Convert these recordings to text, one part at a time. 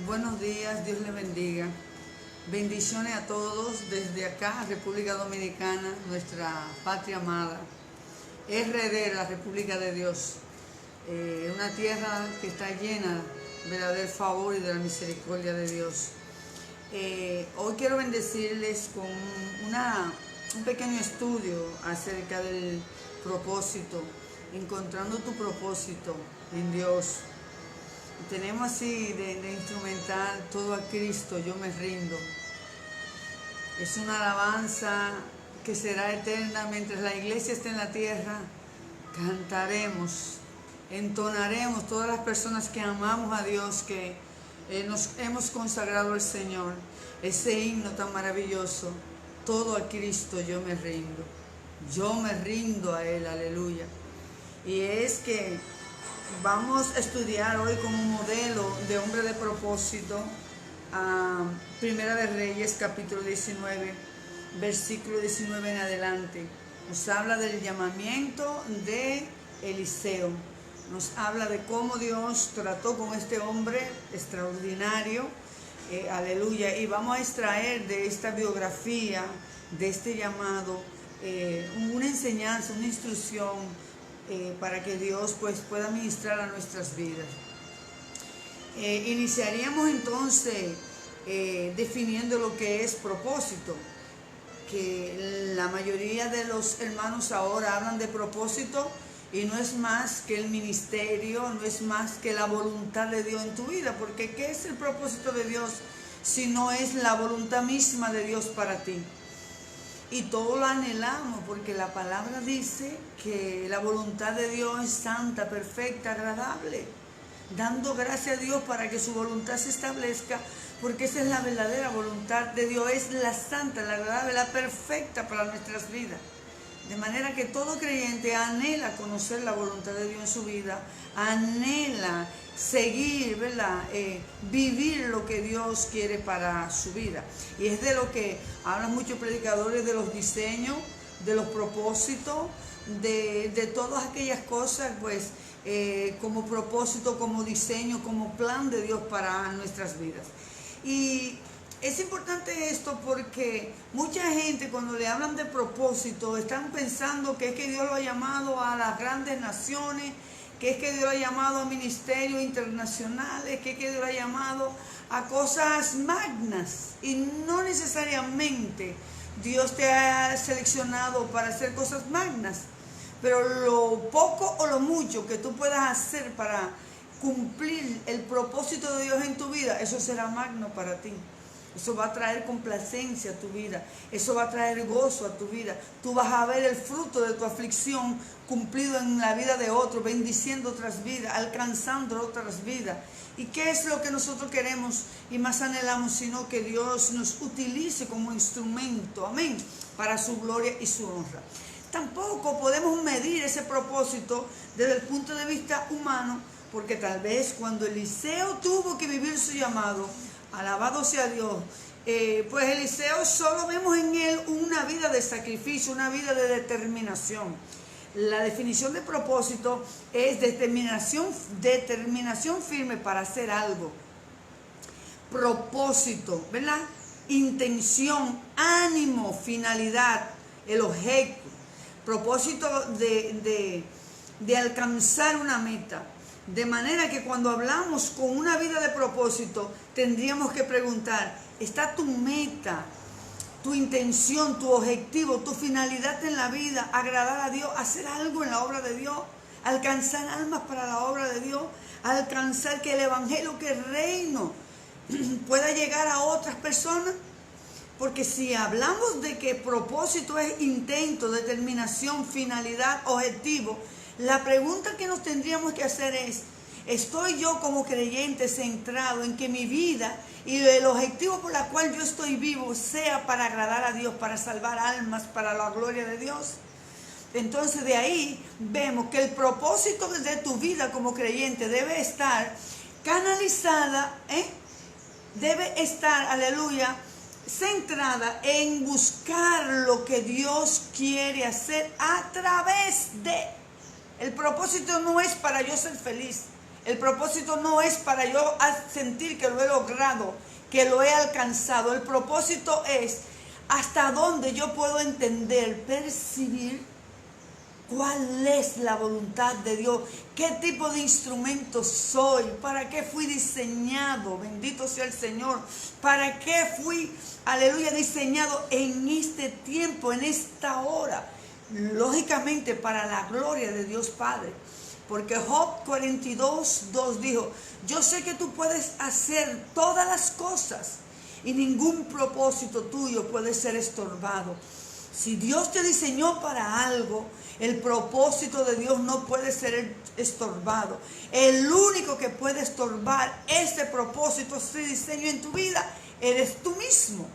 Buenos días, Dios les bendiga. Bendiciones a todos desde acá, República Dominicana, nuestra patria amada. RD, la República de Dios. Una tierra que está llena del favor y de la misericordia de Dios. Hoy quiero bendecirles con un pequeño estudio acerca del propósito, encontrando tu propósito en Dios. Tenemos así de instrumental todo a Cristo, yo me rindo. Es una alabanza que será eterna mientras la iglesia esté en la tierra. Cantaremos, entonaremos todas las personas que amamos a Dios, que nos hemos consagrado al Señor. Ese himno tan maravilloso, todo a Cristo yo me rindo. Yo me rindo a Él, aleluya. Y es que vamos a estudiar hoy como modelo de hombre de propósito a Primera de Reyes, capítulo 19, versículo 19 en adelante. Nos habla del llamamiento de Eliseo. Nos habla de cómo Dios trató con este hombre extraordinario, aleluya. Y vamos a extraer de esta biografía, de este llamado, una enseñanza, una instrucción, para que Dios pues pueda ministrar a nuestras vidas. Iniciaríamos entonces definiendo lo que es propósito, que la mayoría de los hermanos ahora hablan de propósito y no es más que el ministerio, no es más que la voluntad de Dios en tu vida, porque ¿qué es el propósito de Dios si no es la voluntad misma de Dios para ti? Y todo lo anhelamos porque la palabra dice que la voluntad de Dios es santa, perfecta, agradable. Dando gracias a Dios para que su voluntad se establezca, porque esa es la verdadera voluntad de Dios, es la santa, la agradable, la perfecta para nuestras vidas. De manera que todo creyente anhela conocer la voluntad de Dios en su vida, anhela seguir, ¿verdad? Vivir lo que Dios quiere para su vida. Y es de lo que hablan muchos predicadores, de los diseños, de los propósitos, de todas aquellas cosas, pues, como propósito, como diseño, como plan de Dios para nuestras vidas. Y es importante esto porque mucha gente cuando le hablan de propósito están pensando que es que Dios lo ha llamado a las grandes naciones, que es que Dios lo ha llamado a ministerios internacionales, que es que Dios lo ha llamado a cosas magnas. Y no necesariamente Dios te ha seleccionado para hacer cosas magnas, pero lo poco o lo mucho que tú puedas hacer para cumplir el propósito de Dios en tu vida, eso será magno para ti. Eso va a traer complacencia a tu vida. Eso va a traer gozo a tu vida. Tú vas a ver el fruto de tu aflicción cumplido en la vida de otros, bendiciendo otras vidas, alcanzando otras vidas. ¿Y qué es lo que nosotros queremos y más anhelamos? Sino que Dios nos utilice como instrumento, amén, para su gloria y su honra. Tampoco podemos medir ese propósito desde el punto de vista humano, porque tal vez cuando Eliseo tuvo que vivir su llamado, alabado sea Dios, pues Eliseo solo vemos en él una vida de sacrificio, una vida de determinación. La definición de propósito es determinación firme para hacer algo. Propósito, ¿verdad? Intención, ánimo, finalidad, el objeto. Propósito de alcanzar una meta. De manera que cuando hablamos con una vida de propósito, tendríamos que preguntar, ¿está tu meta, tu intención, tu objetivo, tu finalidad en la vida, agradar a Dios, hacer algo en la obra de Dios, alcanzar almas para la obra de Dios, alcanzar que el evangelio, que el reino pueda llegar a otras personas? Porque si hablamos de que propósito es intento, determinación, finalidad, objetivo, la pregunta que nos tendríamos que hacer es, ¿estoy yo como creyente centrado en que mi vida y el objetivo por el cual yo estoy vivo sea para agradar a Dios, para salvar almas, para la gloria de Dios? Entonces de ahí vemos que el propósito de tu vida como creyente debe estar canalizada, debe estar, aleluya, centrada en buscar lo que Dios quiere hacer a través de. El propósito no es para yo ser feliz. El propósito no es para yo sentir que lo he logrado, que lo he alcanzado. El propósito es hasta dónde yo puedo entender, percibir cuál es la voluntad de Dios, qué tipo de instrumento soy, para qué fui diseñado, bendito sea el Señor, para qué fui, aleluya, diseñado en este tiempo, en esta hora, lógicamente para la gloria de Dios Padre. Porque Job 42:2 dijo, yo sé que tú puedes hacer todas las cosas y ningún propósito tuyo puede ser estorbado. Si Dios te diseñó para algo, el propósito de Dios no puede ser estorbado. El único que puede estorbar ese propósito, ese diseño en tu vida, eres tú mismo.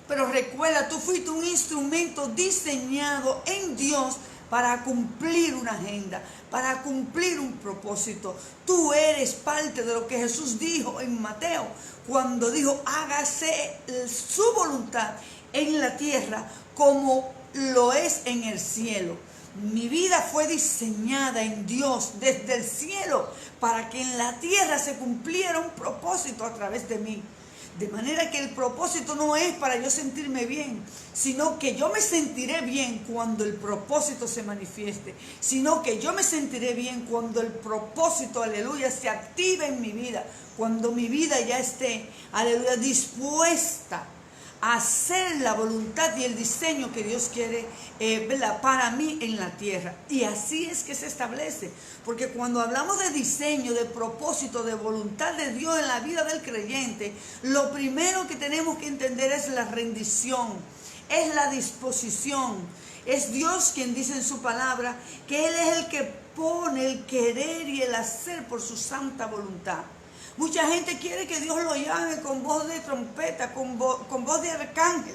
Pero recuerda, tú fuiste un instrumento diseñado en Dios para cumplir una agenda, para cumplir un propósito. Tú eres parte de lo que Jesús dijo en Mateo, cuando dijo, hágase su voluntad en la tierra como lo es en el cielo. Mi vida fue diseñada en Dios desde el cielo para que en la tierra se cumpliera un propósito a través de mí. De manera que el propósito no es para yo sentirme bien, sino que yo me sentiré bien cuando el propósito se manifieste, sino que yo me sentiré bien cuando el propósito, aleluya, se active en mi vida, cuando mi vida ya esté, aleluya, dispuesta a hacer la voluntad y el diseño que Dios quiere para mí en la tierra. Y así es que se establece. Porque cuando hablamos de diseño, de propósito, de voluntad de Dios en la vida del creyente, lo primero que tenemos que entender es la rendición, es la disposición. Es Dios quien dice en su palabra que Él es el que pone el querer y el hacer por su santa voluntad. Mucha gente quiere que Dios lo llame con voz de trompeta, con voz de arcángel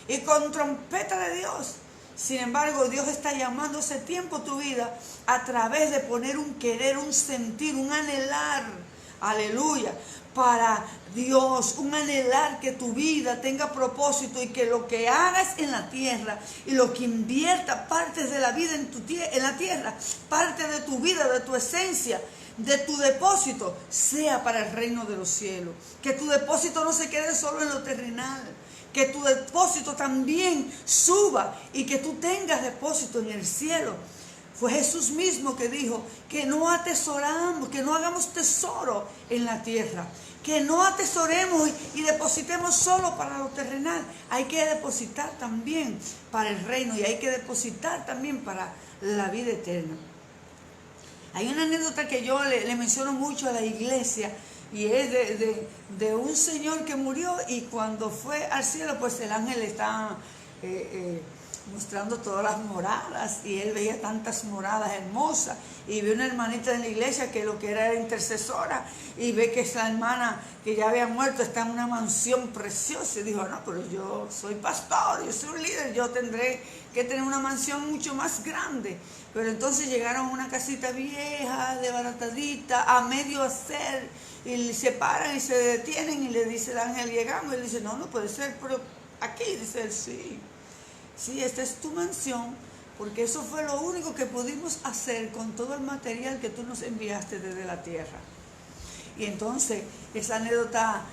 y con trompeta de Dios. Sin embargo, Dios está llamando ese tiempo tu vida a través de poner un querer, un sentir, un anhelar, aleluya, para Dios, un anhelar que tu vida tenga propósito y que lo que hagas en la tierra y lo que invierta partes de la vida en la tierra, parte de tu vida, de tu esencia, de tu depósito, sea para el reino de los cielos. Que tu depósito no se quede solo en lo terrenal, que tu depósito también suba y que tú tengas depósito en el cielo. Fue Jesús mismo que dijo que no atesoramos, que no hagamos tesoro en la tierra, que no atesoremos y depositemos solo para lo terrenal. Hay que depositar también para el reino y hay que depositar también para la vida eterna. Hay una anécdota que yo le menciono mucho a la iglesia y es de un señor que murió y cuando fue al cielo, pues el ángel estaba mostrando todas las moradas y él veía tantas moradas hermosas y ve una hermanita en la iglesia que lo que era intercesora y ve que esa hermana que ya había muerto está en una mansión preciosa y dijo, no, pero yo soy pastor, yo soy un líder, yo tendré que tener una mansión mucho más grande. Pero entonces llegaron a una casita vieja, desbaratadita, a medio hacer, y se paran y se detienen y le dice el ángel, llegamos, y él dice, no, no puede ser, pero aquí, dice él, sí, esta es tu mansión, porque eso fue lo único que pudimos hacer con todo el material que tú nos enviaste desde la tierra. Y entonces esa anécdota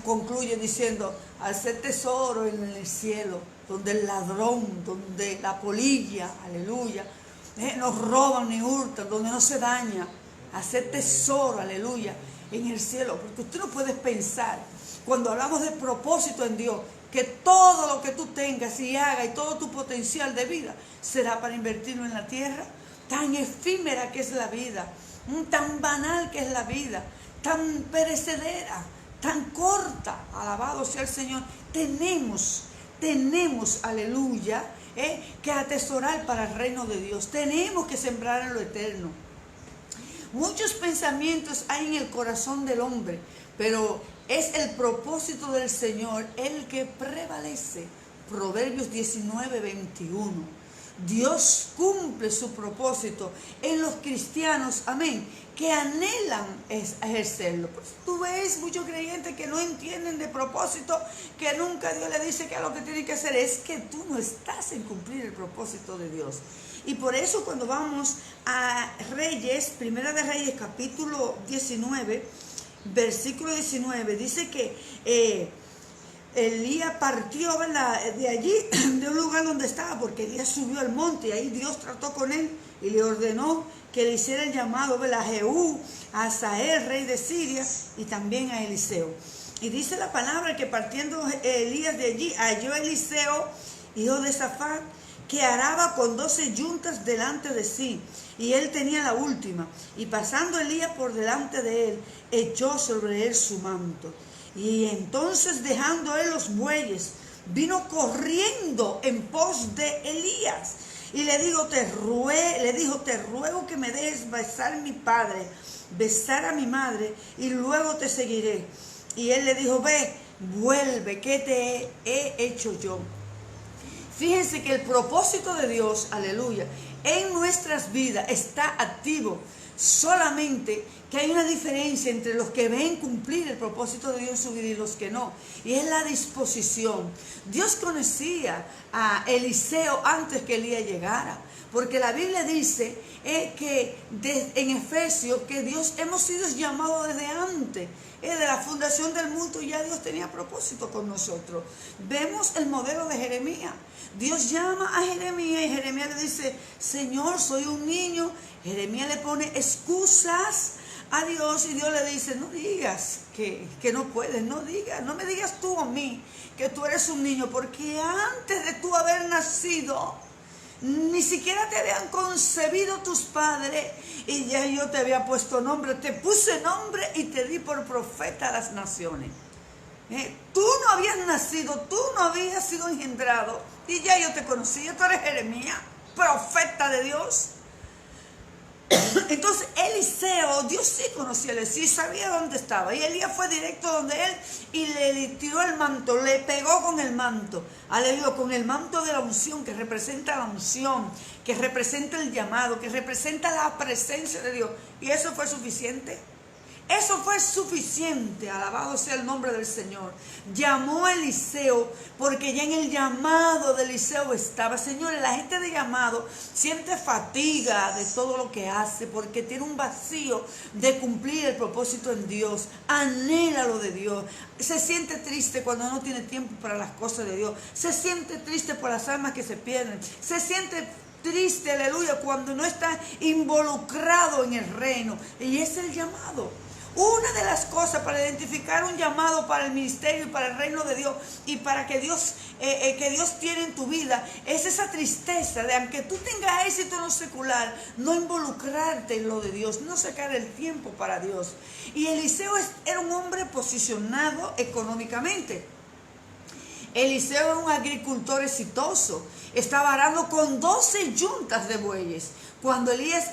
concluye diciendo, al ser tesoro en el cielo, donde el ladrón, donde la polilla, aleluya, no roban ni hurtan, donde no se daña, hacer tesoro, aleluya, en el cielo. Porque usted no puede pensar, cuando hablamos de propósito en Dios, que todo lo que tú tengas y hagas y todo tu potencial de vida será para invertirlo en la tierra. Tan efímera que es la vida, tan banal que es la vida, tan perecedera, tan corta. Alabado sea el Señor. Tenemos, aleluya, que atesorar para el reino de Dios. Tenemos que sembrar en lo eterno. Muchos pensamientos hay en el corazón del hombre, pero es el propósito del Señor el que prevalece. Proverbios 19:21. Dios cumple su propósito en los cristianos, amén, que anhelan ejercerlo. Pues tú ves muchos creyentes que no entienden de propósito, que nunca Dios le dice que lo que tienen que hacer es que tú no estás en cumplir el propósito de Dios. Y por eso cuando vamos a Reyes, Primera de Reyes, capítulo 19, versículo 19, dice que Elías partió, ¿verdad?, de allí, de un lugar donde estaba, porque Elías subió al monte y ahí Dios trató con él y le ordenó que le hiciera el llamado, ¿verdad?, a Jehú, a Hazael, rey de Siria, y también a Eliseo. Y dice la palabra que partiendo Elías de allí, halló a Eliseo, hijo de Safat, que araba con 12 yuntas delante de sí, y él tenía la última. Y pasando Elías por delante de él, echó sobre él su manto. Y entonces, dejando él los bueyes, vino corriendo en pos de Elías. Y le dijo, te ruego que me dejes besar a mi padre, besar a mi madre, y luego te seguiré. Y él le dijo, ve, vuelve, ¿qué te he hecho yo? Fíjense que el propósito de Dios, aleluya, en nuestras vidas está activo. Solamente que hay una diferencia entre los que ven cumplir el propósito de Dios en su vida y los que no. Y es la disposición. Dios conocía a Eliseo antes que Elías llegara. Porque la Biblia dice en Efesios que Dios hemos sido llamados desde antes. De la fundación del mundo ya Dios tenía propósito con nosotros. Vemos el modelo de Jeremías. Dios llama a Jeremías y Jeremías le dice, Señor, soy un niño. Jeremías le pone excusas a Dios y Dios le dice, no digas que no puedes, no me digas tú a mí que tú eres un niño, porque antes de tú haber nacido, ni siquiera te habían concebido tus padres y ya yo te había puesto nombre, te puse nombre y te di por profeta a las naciones. Tú no habías nacido, tú no habías sido engendrado y ya yo te conocía, tú eres Jeremías, profeta de Dios. Entonces Eliseo, Dios sí conocía a Eliseo y sabía dónde estaba. Y Elías fue directo donde él y le tiró el manto, le pegó con el manto. Aleluya, con el manto de la unción, que representa la unción, que representa el llamado, que representa la presencia de Dios. Y eso fue suficiente. Eso fue suficiente, alabado sea el nombre del Señor. Llamó a Eliseo porque ya en el llamado de Eliseo estaba. Señores, la gente de llamado siente fatiga de todo lo que hace porque tiene un vacío de cumplir el propósito en Dios. Anhela lo de Dios. Se siente triste cuando no tiene tiempo para las cosas de Dios. Se siente triste por las almas que se pierden. Se siente triste, aleluya, cuando no está involucrado en el reino. Y es el llamado. Una de las cosas para identificar un llamado para el ministerio y para el reino de Dios y para que Dios tiene en tu vida es esa tristeza de, aunque tú tengas éxito en lo secular, no involucrarte en lo de Dios, no sacar el tiempo para Dios. Y Eliseo era un hombre posicionado económicamente. Eliseo era un agricultor exitoso, estaba arando con 12 yuntas de bueyes. Cuando Elías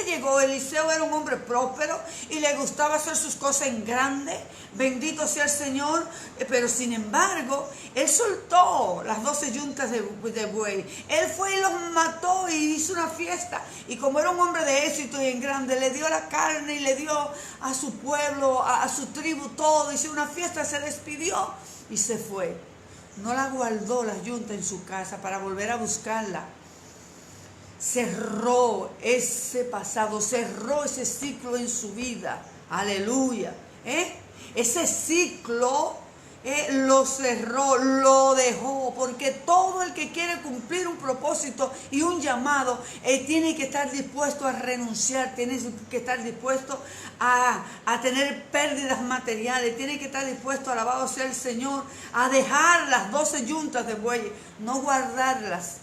llegó, Eliseo era un hombre próspero y le gustaba hacer sus cosas en grande. Bendito sea el Señor. Pero sin embargo, él soltó las 12 yuntas de buey. Él fue y los mató y hizo una fiesta. Y como era un hombre de éxito y en grande, le dio la carne y le dio a su pueblo, a su tribu todo. Hizo una fiesta, se despidió y se fue. No la guardó las yuntas en su casa para volver a buscarla. Cerró ese pasado, cerró ese ciclo en su vida. Aleluya. Ese ciclo lo cerró, lo dejó, porque todo el que quiere cumplir un propósito y un llamado tiene que estar dispuesto a renunciar, tiene que estar dispuesto a tener pérdidas materiales, tiene que estar dispuesto, alabado sea el Señor, a dejar las 12 yuntas de bueyes, no guardarlas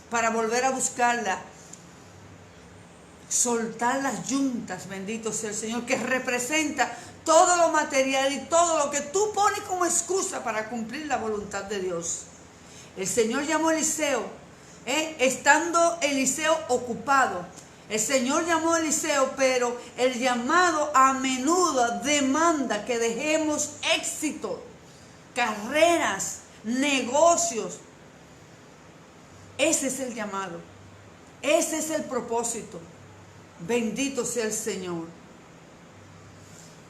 para volver a buscarlas. Soltar las yuntas, bendito sea el Señor, que representa todo lo material y todo lo que tú pones como excusa para cumplir la voluntad de Dios. El Señor llamó a Eliseo, estando Eliseo ocupado. El Señor llamó a Eliseo, pero el llamado a menudo demanda que dejemos éxito, carreras, negocios. Ese es el llamado, ese es el propósito. Bendito sea el Señor.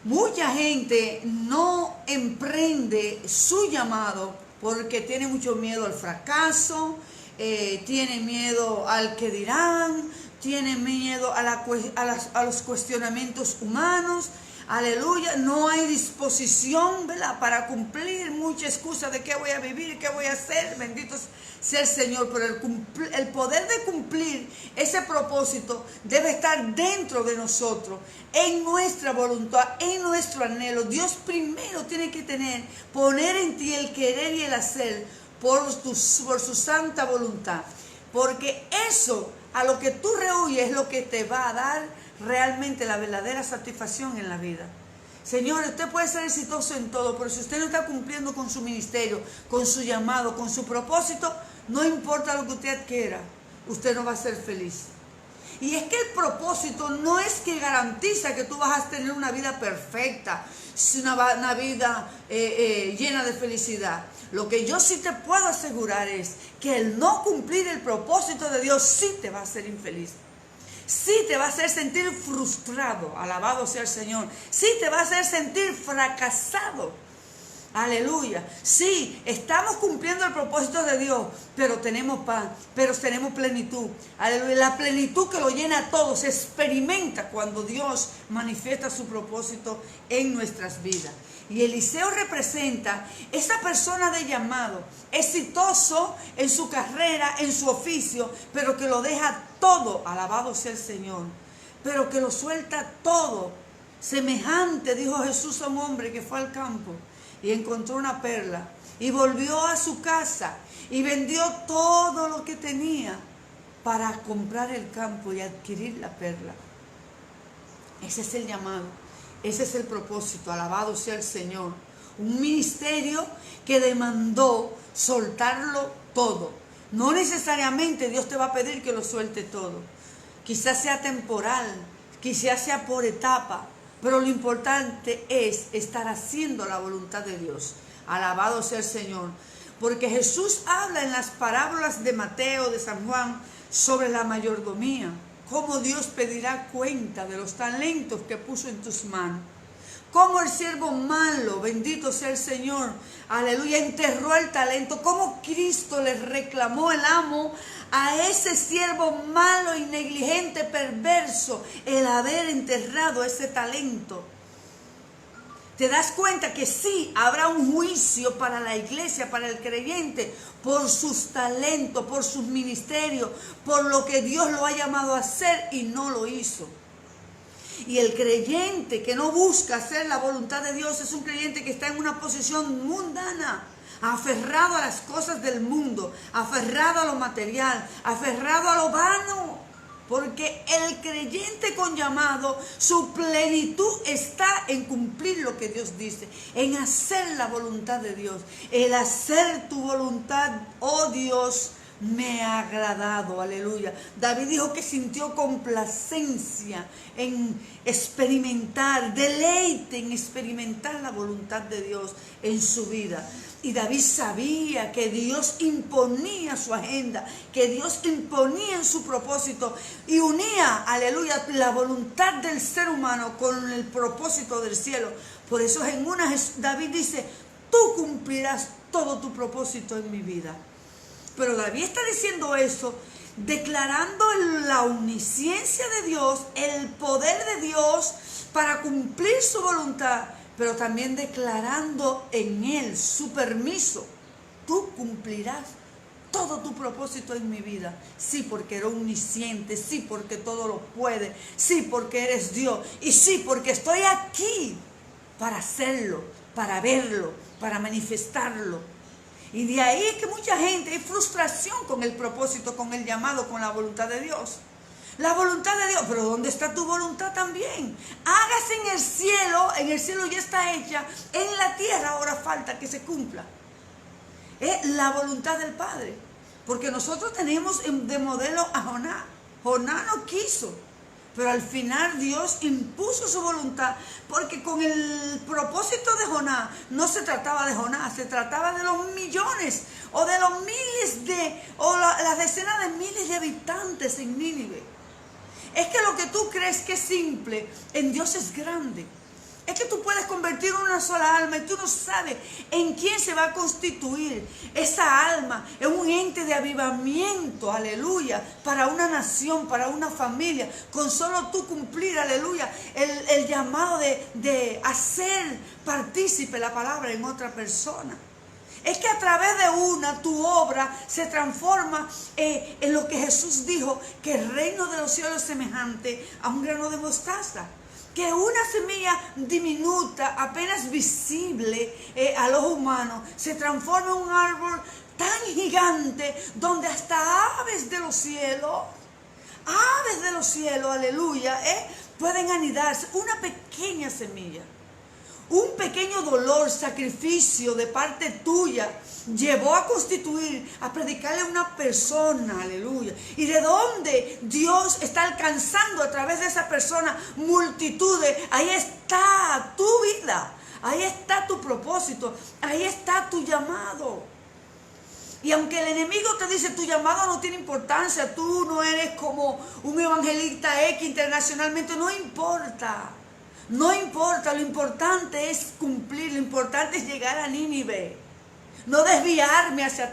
Mucha gente no emprende su llamado porque tiene mucho miedo al fracaso, tiene miedo al que dirán, tiene miedo a los cuestionamientos humanos. Aleluya, no hay disposición, ¿verdad?, para cumplir. Mucha excusa de qué voy a vivir, qué voy a hacer. Bendito sea el Señor, pero el poder de cumplir ese propósito debe estar dentro de nosotros, en nuestra voluntad, en nuestro anhelo. Dios primero tiene que poner en ti el querer y el hacer por su santa voluntad, porque eso, a lo que tú rehuyes, es lo que te va a dar realmente la verdadera satisfacción en la vida. Señor, usted puede ser exitoso en todo, pero si usted no está cumpliendo con su ministerio, con su llamado, con su propósito, no importa lo que usted adquiera, usted no va a ser feliz. Y es que el propósito no es que garantiza que tú vas a tener una vida perfecta, una vida llena de felicidad. Lo que yo sí te puedo asegurar es que el no cumplir el propósito de Dios sí te va a hacer infeliz. Sí te va a hacer sentir frustrado, alabado sea el Señor. Sí te va a hacer sentir fracasado. Aleluya. Sí, estamos cumpliendo el propósito de Dios, pero tenemos paz, pero tenemos plenitud. Aleluya. La plenitud que lo llena a todos se experimenta cuando Dios manifiesta su propósito en nuestras vidas. Y Eliseo representa esa persona de llamado, exitoso en su carrera, en su oficio, pero que lo deja todo, alabado sea el Señor, pero que lo suelta todo. Semejante, dijo Jesús a un hombre que fue al campo y encontró una perla y volvió a su casa y vendió todo lo que tenía para comprar el campo y adquirir la perla. Ese es el llamado, ese es el propósito, alabado sea el Señor. Un ministerio que demandó soltarlo todo. No necesariamente Dios te va a pedir que lo suelte todo. Quizás sea temporal, quizás sea por etapa, pero lo importante es estar haciendo la voluntad de Dios. Alabado sea el Señor. Porque Jesús habla en las parábolas de Mateo, de San Juan, sobre la mayordomía. Cómo Dios pedirá cuenta de los talentos que puso en tus manos. Cómo el siervo malo, bendito sea el Señor, aleluya, enterró el talento. Cómo Cristo le reclamó el amo a ese siervo malo y negligente, perverso, el haber enterrado ese talento. Te das cuenta que sí, habrá un juicio para la iglesia, para el creyente, por sus talentos, por sus ministerios, por lo que Dios lo ha llamado a hacer y no lo hizo. Y el creyente que no busca hacer la voluntad de Dios es un creyente que está en una posición mundana, aferrado a las cosas del mundo, aferrado a lo material, aferrado a lo vano. Porque el creyente con llamado, su plenitud está en cumplir lo que Dios dice, en hacer la voluntad de Dios. El hacer tu voluntad, oh Dios, me ha agradado, aleluya. David dijo que sintió complacencia en experimentar, deleite en experimentar la voluntad de Dios en su vida. Y David sabía que Dios imponía su agenda, que Dios imponía en su propósito y unía, aleluya, la voluntad del ser humano con el propósito del cielo. Por eso en una David dice, tú cumplirás todo tu propósito en mi vida. Pero David está diciendo eso, declarando la omnisciencia de Dios, el poder de Dios para cumplir su voluntad, pero también declarando en él su permiso. Tú cumplirás todo tu propósito en mi vida. Sí, porque eres omnisciente, sí, porque todo lo puede, sí, porque eres Dios, y sí, porque estoy aquí para hacerlo, para verlo, para manifestarlo. Y de ahí es que mucha gente hay frustración con el propósito, con el llamado, con la voluntad de Dios. La voluntad de Dios, pero ¿dónde está tu voluntad también? Hágase en el cielo ya está hecha, en la tierra ahora falta que se cumpla. Es la voluntad del Padre. Porque nosotros tenemos de modelo a Jonás. Jonás no quiso. Pero al final Dios impuso su voluntad, porque con el propósito de Jonás no se trataba de Jonás, se trataba de los millones o de los miles las decenas de miles de habitantes en Nínive. Es que lo que tú crees que es simple, en Dios es grande. Es que tú puedes convertir una sola alma y tú no sabes en quién se va a constituir esa alma, en un ente de avivamiento, aleluya, para una nación, para una familia, con solo tú cumplir, aleluya, el llamado de hacer partícipe la palabra en otra persona. Es que a través de tu obra se transforma en lo que Jesús dijo, que el reino de los cielos es semejante a un grano de mostaza. Que una semilla diminuta, apenas visible al ojo humano, se transforma en un árbol tan gigante, donde hasta aves de los cielos, aleluya, pueden anidarse. Una pequeña semilla. Un pequeño dolor, sacrificio de parte tuya, llevó a constituir, a predicarle a una persona, aleluya. Y de dónde Dios está alcanzando a través de esa persona multitudes. Ahí está tu vida, ahí está tu propósito, ahí está tu llamado. Y aunque el enemigo te dice tu llamado no tiene importancia, tú no eres como un evangelista X internacionalmente, no importa. No importa, lo importante es cumplir, lo importante es llegar a Nínive. No desviarme hacia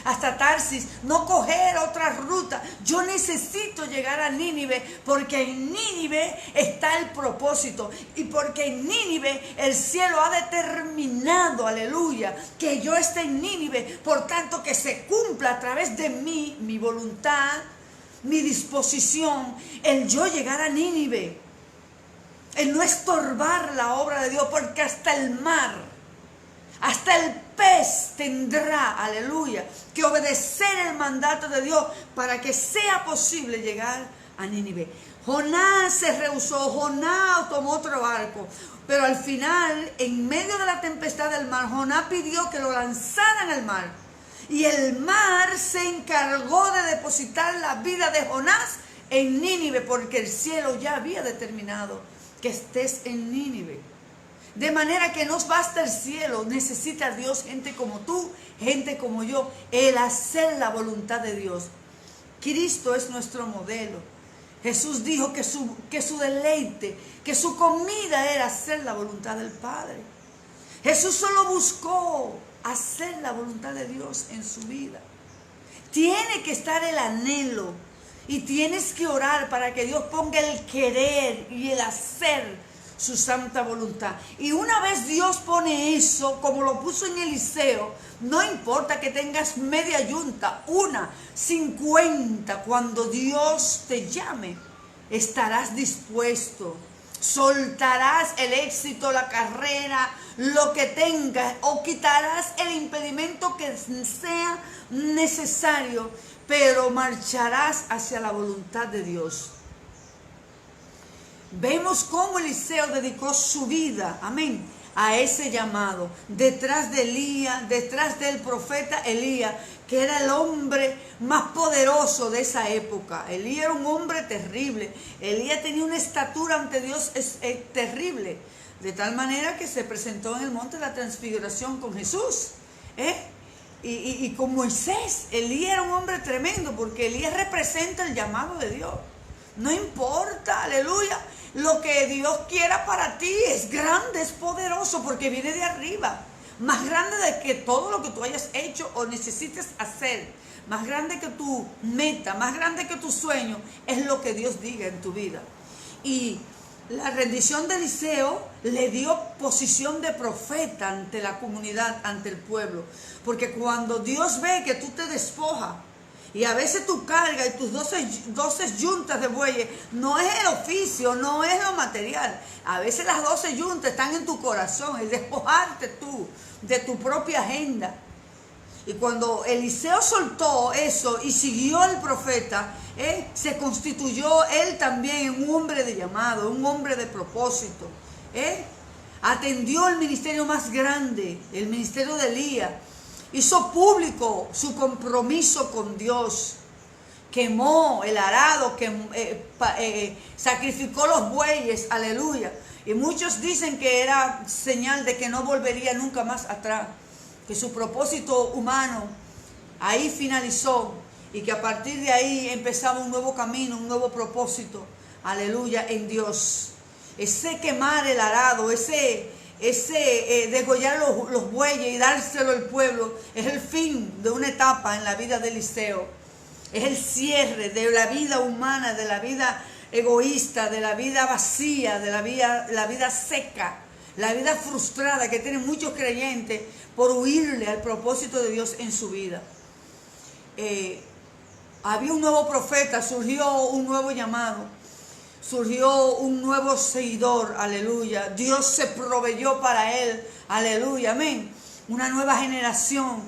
hasta Tarsis, no coger otra ruta. Yo necesito llegar a Nínive porque en Nínive está el propósito. Y porque en Nínive el cielo ha determinado, aleluya, que yo esté en Nínive. Por tanto, que se cumpla a través de mí, mi voluntad, mi disposición, el yo llegar a Nínive. El no estorbar la obra de Dios, porque hasta el mar, hasta el pez tendrá, aleluya, que obedecer el mandato de Dios para que sea posible llegar a Nínive. Jonás se rehusó, Jonás tomó otro barco, pero al final, en medio de la tempestad del mar, Jonás pidió que lo lanzaran al mar. Y el mar se encargó de depositar la vida de Jonás en Nínive, porque el cielo ya había determinado que estés en Nínive. De manera que no basta el cielo, necesita Dios gente como tú, gente como yo, el hacer la voluntad de Dios. Cristo es nuestro modelo. Jesús dijo que su deleite, que su comida era hacer la voluntad del Padre. Jesús solo buscó hacer la voluntad de Dios en su vida. Tiene que estar el anhelo. Y tienes que orar para que Dios ponga el querer y el hacer su santa voluntad. Y una vez Dios pone eso, como lo puso en Eliseo, no importa que tengas media yunta, 50, cuando Dios te llame, estarás dispuesto. Soltarás el éxito, la carrera, lo que tengas, o quitarás el impedimento que sea necesario, pero marcharás hacia la voluntad de Dios. Vemos cómo Eliseo dedicó su vida, amén, a ese llamado. Detrás de Elías, detrás del profeta Elías, que era el hombre más poderoso de esa época. Elías era un hombre terrible. Elías tenía una estatura ante Dios terrible. De tal manera que se presentó en el monte de la transfiguración con Jesús. Y con Moisés. Elías era un hombre tremendo, porque Elías representa el llamado de Dios. No importa, aleluya, lo que Dios quiera para ti es grande, es poderoso, porque viene de arriba. Más grande de que todo lo que tú hayas hecho o necesites hacer. Más grande que tu meta, más grande que tu sueño, es lo que Dios diga en tu vida. Y la rendición de Eliseo le dio posición de profeta ante la comunidad, ante el pueblo. Porque cuando Dios ve que tú te despojas, y a veces tu carga y tus 12 yuntas de bueyes, no es el oficio, no es lo material. A veces las 12 yuntas están en tu corazón, el despojarte tú de tu propia agenda. Y cuando Eliseo soltó eso y siguió al profeta, se constituyó él también un hombre de llamado, un hombre de propósito. Atendió el ministerio más grande, el ministerio de Elías. Hizo público su compromiso con Dios. Quemó el arado, sacrificó los bueyes, aleluya. Y muchos dicen que era señal de que no volvería nunca más atrás. Que su propósito humano ahí finalizó. Y que a partir de ahí empezaba un nuevo camino, un nuevo propósito, aleluya, en Dios. ese quemar el arado, ese degollar los bueyes y dárselo al pueblo, es el fin de una etapa en la vida de Eliseo. Es el cierre de la vida humana, de la vida egoísta, de la vida vacía, de la vida seca, la vida frustrada que tienen muchos creyentes por huirle al propósito de Dios en su vida. Había un nuevo profeta, surgió un nuevo llamado, surgió un nuevo seguidor, aleluya. Dios se proveyó para él, aleluya, amén. Una nueva generación.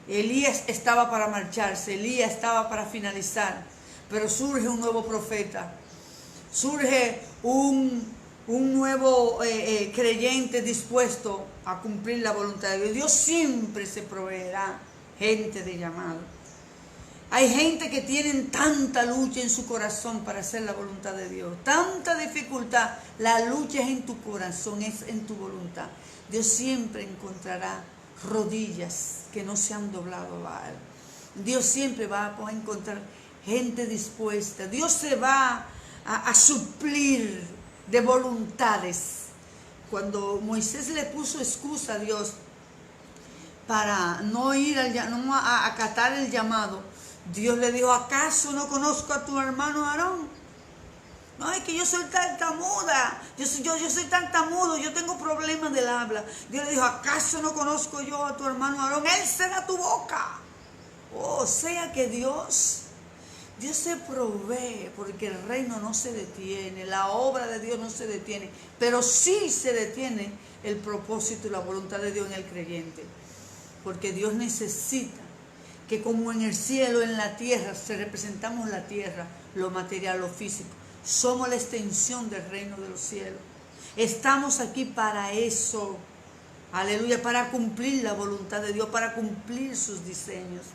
Elías estaba para marcharse, Elías estaba para finalizar, pero surge un nuevo profeta, surge un nuevo creyente dispuesto a cumplir la voluntad de Dios. Dios siempre se proveerá gente de llamado. Hay gente que tienen tanta lucha en su corazón para hacer la voluntad de Dios, tanta dificultad. La lucha es en tu corazón, es en tu voluntad. Dios siempre encontrará rodillas que no se han doblado a él. Dios siempre va a encontrar gente dispuesta. Dios se va a suplir de voluntades. Cuando Moisés le puso excusa a Dios para no ir no acatar el llamado, Dios le dijo: ¿acaso no conozco a tu hermano Aarón? No, es que yo soy tartamuda, yo soy tartamudo, yo tengo problemas del habla. Dios le dijo: ¿acaso no conozco yo a tu hermano Aarón? Él será tu boca. O sea que Dios se provee, porque el reino no se detiene, la obra de Dios no se detiene, pero sí se detiene el propósito y la voluntad de Dios en el creyente. Porque Dios necesita que, como en el cielo, en la tierra, se representamos la tierra, lo material, lo físico. Somos la extensión del reino de los cielos. Estamos aquí para eso. Aleluya, para cumplir la voluntad de Dios, para cumplir sus diseños.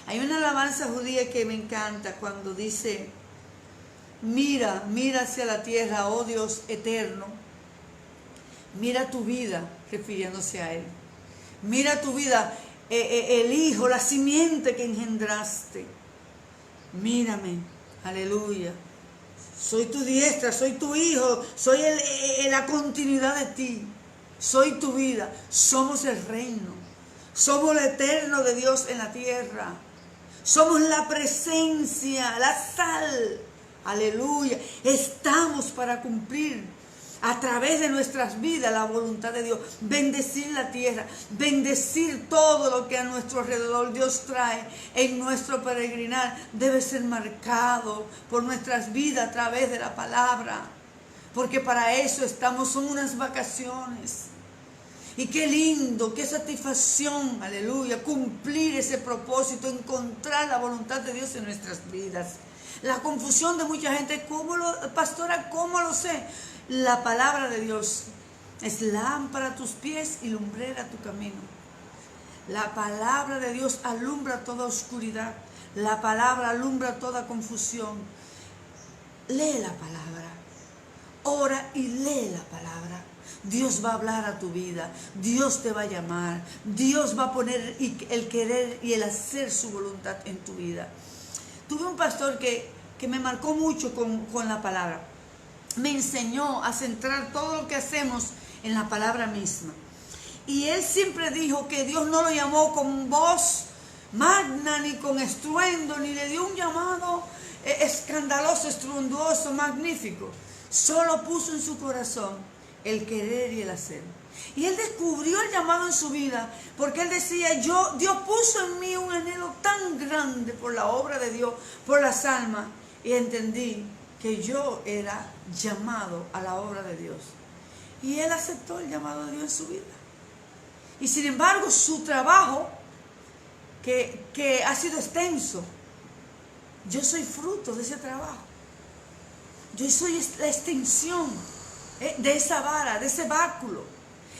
Hay una alabanza judía que me encanta cuando dice: mira hacia la tierra, oh Dios eterno. Mira tu vida, refiriéndose a Él. Mira tu vida, el hijo, la simiente que engendraste. Mírame, aleluya. Soy tu diestra, soy tu hijo, soy la continuidad de ti. Soy tu vida, somos el reino. Somos lo eterno de Dios en la tierra. Somos la presencia, la sal. Aleluya. Estamos para cumplir a través de nuestras vidas la voluntad de Dios. Bendecir la tierra, bendecir todo lo que a nuestro alrededor Dios trae en nuestro peregrinar. Debe ser marcado por nuestras vidas a través de la palabra. Porque para eso estamos, son unas vacaciones. Y qué lindo, qué satisfacción, aleluya, cumplir ese propósito, encontrar la voluntad de Dios en nuestras vidas. La confusión de mucha gente: pastora, ¿cómo lo sé? La palabra de Dios es lámpara a tus pies y lumbrera a tu camino. La palabra de Dios alumbra toda oscuridad. La palabra alumbra toda confusión. Lee la palabra. Ora y lee la palabra. Dios va a hablar a tu vida. Dios te va a llamar. Dios va a poner el querer y el hacer su voluntad en tu vida. Tuve un pastor que me marcó mucho con la palabra. Me enseñó a centrar todo lo que hacemos en la palabra misma. Y él siempre dijo que Dios no lo llamó con voz magna, ni con estruendo, ni le dio un llamado escandaloso, estruendoso, magnífico. Solo puso en su corazón el querer y el hacer. Y él descubrió el llamado en su vida, porque él decía: Dios puso en mí un anhelo tan grande por la obra de Dios, por las almas, y entendí que yo era llamado a la obra de Dios. Y él aceptó el llamado de Dios en su vida. Y sin embargo, su trabajo, que ha sido extenso, yo soy fruto de ese trabajo. Yo soy la extensión de esa vara, de ese báculo.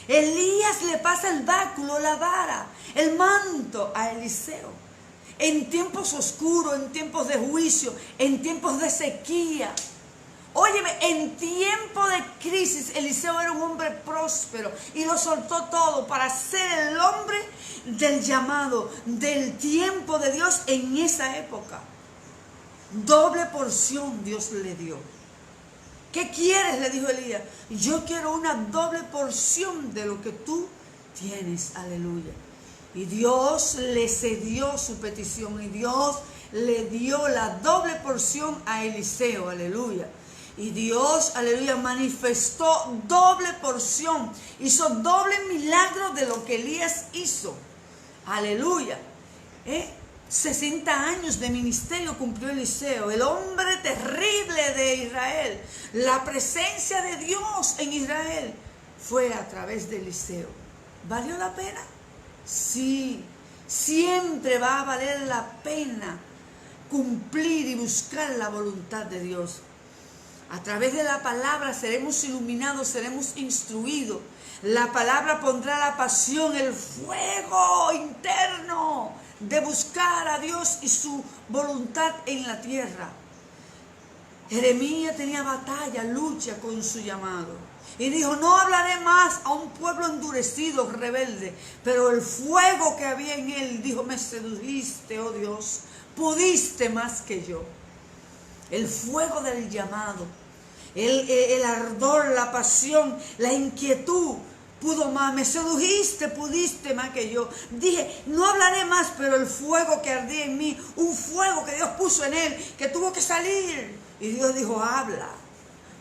Elías le pasa el báculo, la vara, el manto a Eliseo. En tiempos oscuros, en tiempos de juicio, en tiempos de sequía. Óyeme, en tiempo de crisis, Eliseo era un hombre próspero y lo soltó todo para ser el hombre del llamado, del tiempo de Dios en esa época. Doble porción Dios le dio. ¿Qué quieres?, le dijo Elías. Yo quiero una doble porción de lo que tú tienes. Aleluya. Y Dios le cedió su petición y Dios le dio la doble porción a Eliseo. Aleluya. Y Dios, aleluya, manifestó doble porción. Hizo doble milagro de lo que Elías hizo. Aleluya. 60 años de ministerio cumplió Eliseo, el hombre terrible de Israel. La presencia de Dios en Israel fue a través de Eliseo. ¿Valió la pena? Sí, siempre va a valer la pena cumplir y buscar la voluntad de Dios. A través de la palabra seremos iluminados, seremos instruidos. La palabra pondrá la pasión, el fuego interno de buscar a Dios y su voluntad en la tierra. Jeremías tenía batalla, lucha con su llamado. Y dijo, no hablaré más a un pueblo endurecido, rebelde. Pero el fuego que había en él, dijo, me sedujiste, oh Dios, pudiste más que yo. El fuego del llamado, el ardor, la pasión, la inquietud, pudo más, me sedujiste, pudiste más que yo. Dije, no hablaré más, pero el fuego que ardía en mí, un fuego que Dios puso en él, que tuvo que salir. Y Dios dijo, habla,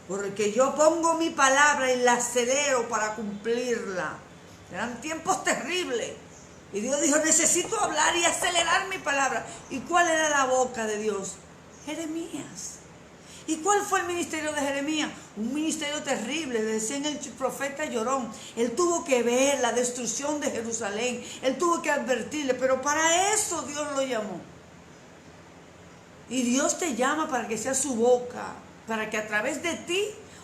porque yo pongo mi palabra y la acelero para cumplirla. Eran tiempos terribles. Y Dios dijo, necesito hablar y acelerar mi palabra. ¿Y cuál era la boca de Dios? Jeremías. ¿Y cuál fue el ministerio de Jeremías? Un ministerio terrible, decían el profeta llorón. Él tuvo que ver la destrucción de Jerusalén. Él tuvo que advertirle, pero para eso Dios lo llamó. Y Dios te llama para que sea su boca, para que a través de ti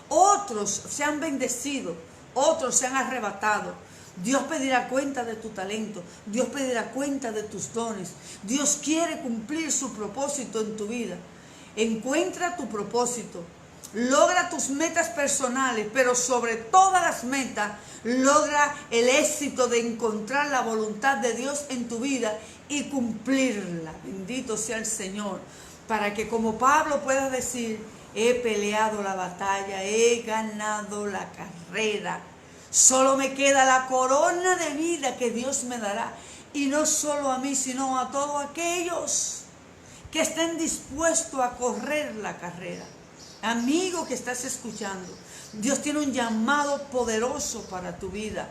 otros sean bendecidos, otros sean arrebatados. Dios pedirá cuenta de tu talento, Dios pedirá cuenta de tus dones. Dios quiere cumplir su propósito en tu vida. Encuentra tu propósito, logra tus metas personales, pero sobre todas las metas, logra el éxito de encontrar la voluntad de Dios en tu vida y cumplirla. Bendito sea el Señor, para que como Pablo pueda decir, he peleado la batalla, he ganado la carrera. Solo me queda la corona de vida que Dios me dará. Y no solo a mí, sino a todos aquellos que estén dispuestos a correr la carrera. Amigo que estás escuchando, Dios tiene un llamado poderoso para tu vida.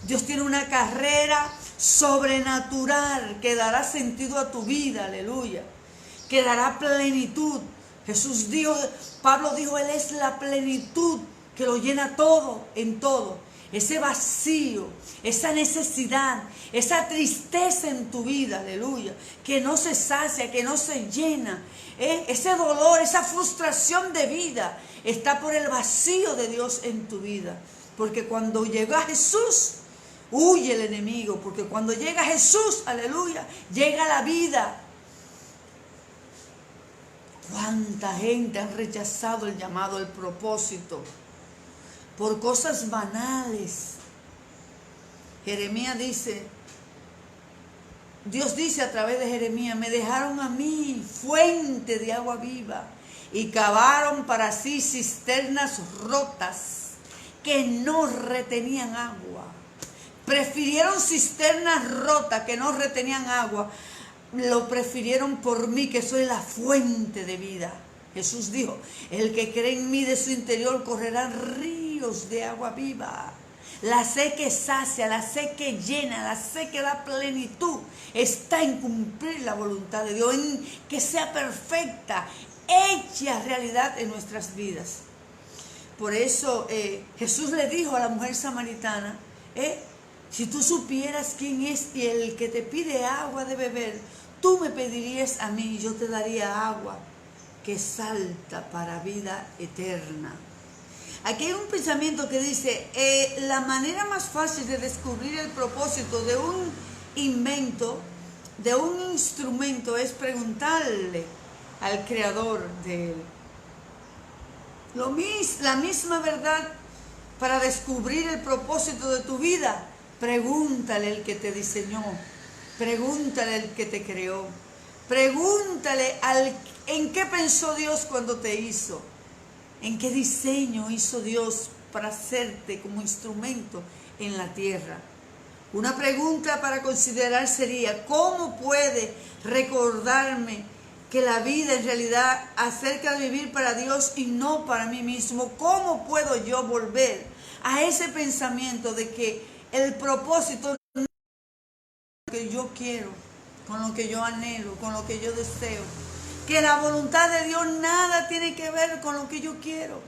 Dios tiene una carrera sobrenatural que dará sentido a tu vida, aleluya, que dará plenitud. Jesús dijo, Pablo dijo, Él es la plenitud que lo llena todo, en todo. Ese vacío, esa necesidad, esa tristeza en tu vida, aleluya, que no se sacia, que no se llena, ese dolor, esa frustración de vida, está por el vacío de Dios en tu vida. Porque cuando llega Jesús, huye el enemigo, porque cuando llega Jesús, aleluya, llega la vida. ¿Cuánta gente ha rechazado el llamado, el propósito? Por cosas banales. Jeremías dice, Dios dice a través de Jeremías, me dejaron a mí fuente de agua viva y cavaron para sí cisternas rotas que no retenían agua. Prefirieron cisternas rotas que no retenían agua. Lo prefirieron por mí, que soy la fuente de vida. Jesús dijo, el que cree en mí, de su interior correrán ríos de agua viva. La sed que sacia, la sed que llena, la sed que da plenitud, está en cumplir la voluntad de Dios, en que sea perfecta, hecha realidad en nuestras vidas. Por eso Jesús le dijo a la mujer samaritana, si tú supieras quién es y el que te pide agua de beber, tú me pedirías a mí y yo te daría agua que salta para vida eterna. Aquí hay un pensamiento que dice, la manera más fácil de descubrir el propósito de un invento, de un instrumento, es preguntarle al creador de él. La misma verdad para descubrir el propósito de tu vida. Pregúntale al que te diseñó, pregúntale al que te creó, pregúntale en qué pensó Dios cuando te hizo. ¿En qué diseño hizo Dios para hacerte como instrumento en la tierra? Una pregunta para considerar sería, ¿cómo puede recordarme que la vida en realidad acerca de vivir para Dios y no para mí mismo? ¿Cómo puedo yo volver a ese pensamiento de que el propósito no es lo que yo quiero, con lo que yo anhelo, con lo que yo deseo? Que la voluntad de Dios nada tiene que ver con lo que yo quiero.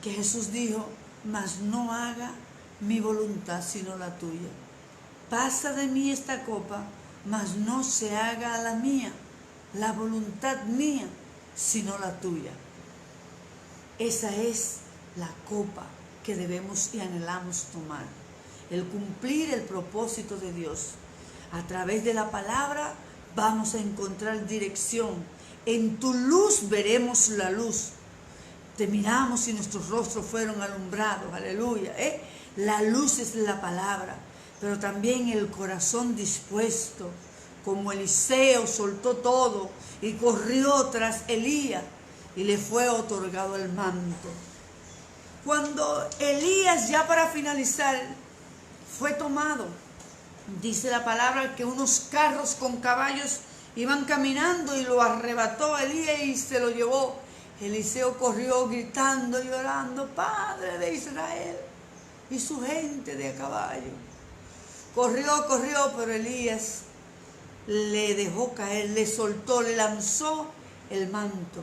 Que Jesús dijo, mas no haga mi voluntad sino la tuya. Pasa de mí esta copa, mas no se haga la mía, la voluntad mía, sino la tuya. Esa es la copa que debemos y anhelamos tomar. El cumplir el propósito de Dios. A través de la palabra vamos a encontrar dirección. En tu luz veremos la luz. Te miramos y nuestros rostros fueron alumbrados. Aleluya. La luz es la palabra, pero también el corazón dispuesto. Como Eliseo soltó todo y corrió tras Elías y le fue otorgado el manto. Cuando Elías, ya para finalizar, fue tomado, dice la palabra que unos carros con caballos iban caminando y lo arrebató Elías y se lo llevó. Eliseo corrió gritando y llorando, Padre de Israel y su gente de a caballo. Corrió, pero Elías le dejó caer, le soltó, le lanzó el manto,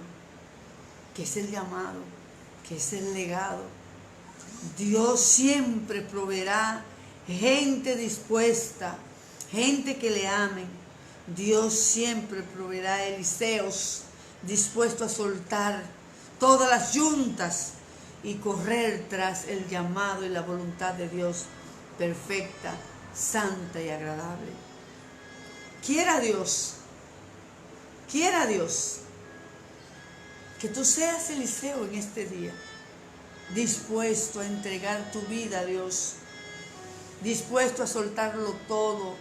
que es el llamado, que es el legado. Dios siempre proveerá gente dispuesta, gente que le amen. Dios siempre proveerá Eliseos dispuestos a soltar todas las yuntas y correr tras el llamado y la voluntad de Dios perfecta, santa y agradable. Quiera Dios que tú seas Eliseo en este día, dispuesto a entregar tu vida a Dios, dispuesto a soltarlo todo,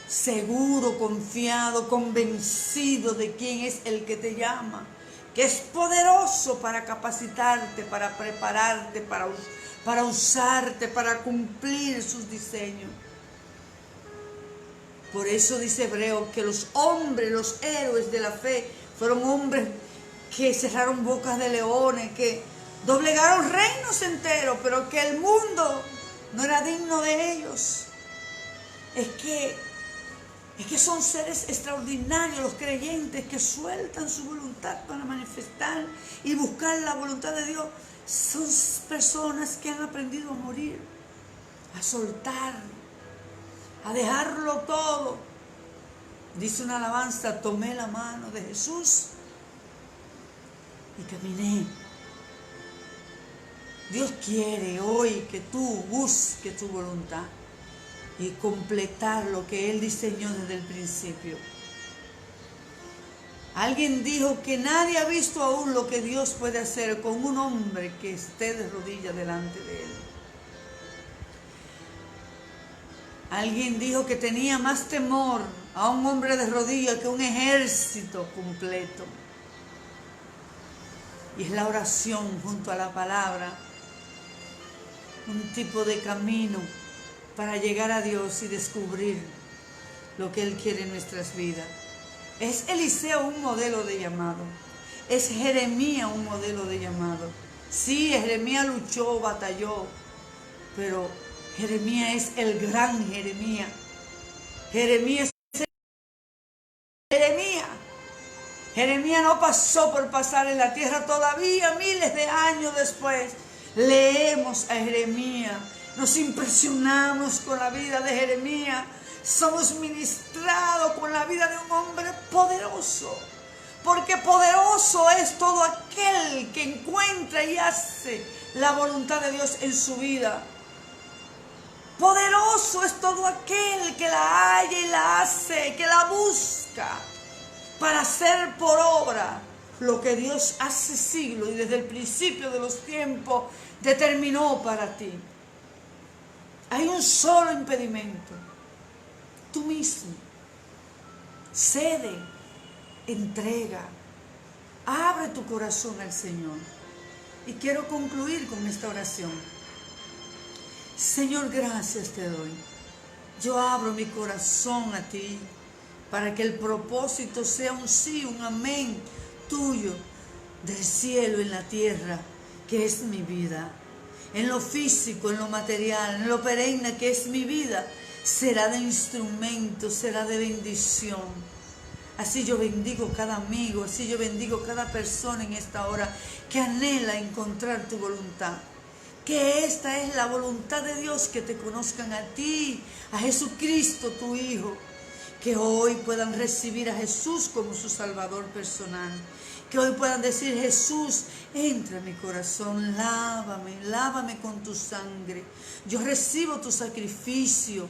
seguro, confiado, convencido de quién es el que te llama, que es poderoso para capacitarte, para prepararte, para usarte, para cumplir sus diseños. Por eso dice Hebreo que los hombres, los héroes de la fe, fueron hombres que cerraron bocas de leones, que doblegaron reinos enteros, pero que el mundo no era digno de ellos. Es que son seres extraordinarios los creyentes que sueltan su voluntad para manifestar y buscar la voluntad de Dios. Son personas que han aprendido a morir, a soltar, a dejarlo todo. Dice una alabanza, tomé la mano de Jesús y caminé. Dios quiere hoy que tú busques tu voluntad y completar lo que Él diseñó desde el principio. Alguien dijo que nadie ha visto aún lo que Dios puede hacer con un hombre que esté de rodillas delante de Él. Alguien dijo que tenía más temor a un hombre de rodillas que un ejército completo. Y es la oración junto a la palabra, un tipo de camino para llegar a Dios y descubrir lo que Él quiere en nuestras vidas. Es Eliseo un modelo de llamado. Es Jeremías un modelo de llamado. Sí, Jeremías luchó, batalló, pero Jeremías es el gran Jeremías. Jeremías es Jeremías. Jeremías no pasó por pasar en la tierra, todavía miles de años después leemos a Jeremías, nos impresionamos con la vida de Jeremías, somos ministrados con la vida de un hombre poderoso, porque poderoso es todo aquel que encuentra y hace la voluntad de Dios en su vida. Poderoso es todo aquel que la halla y la hace, que la busca para hacer por obra lo que Dios hace siglos y desde el principio de los tiempos determinó para ti. Hay un solo impedimento: tú mismo. Cede, entrega, Abre tu corazón al Señor. Y quiero concluir con esta oración. Señor, gracias te doy. Yo abro mi corazón a ti para que el propósito sea un sí, un amén tuyo del cielo en la tierra, que es mi vida. En lo físico, en lo material, en lo perenne que es mi vida, será de instrumento, será de bendición. Así yo bendigo cada amigo, así yo bendigo cada persona en esta hora que anhela encontrar tu voluntad. Que esta es la voluntad de Dios, que te conozcan a ti, a Jesucristo tu Hijo. Que hoy puedan recibir a Jesús como su Salvador personal. Que hoy puedan decir: Jesús, entra en mi corazón, lávame con tu sangre. Yo recibo tu sacrificio.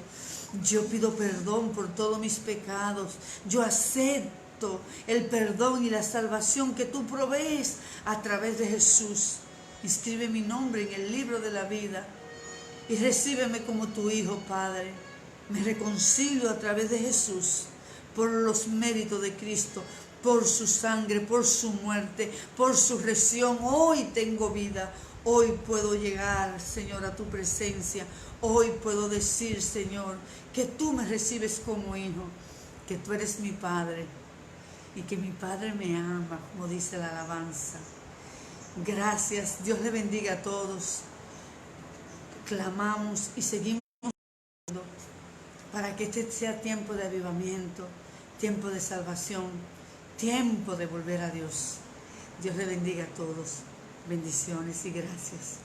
Yo pido perdón por todos mis pecados. Yo acepto el perdón y la salvación que tú provees a través de Jesús. Inscribe mi nombre en el libro de la vida y recíbeme como tu Hijo, Padre. Me reconcilio a través de Jesús por los méritos de Cristo, por su sangre, por su muerte, por su resurrección. Hoy tengo vida. Hoy puedo llegar, Señor, a tu presencia. Hoy puedo decir, Señor, que tú me recibes como hijo, que tú eres mi Padre y que mi Padre me ama, como dice la alabanza. Gracias. Dios le bendiga a todos. Clamamos y seguimos para que este sea tiempo de avivamiento, tiempo de salvación, tiempo de volver a Dios. Dios le bendiga a todos. Bendiciones y gracias.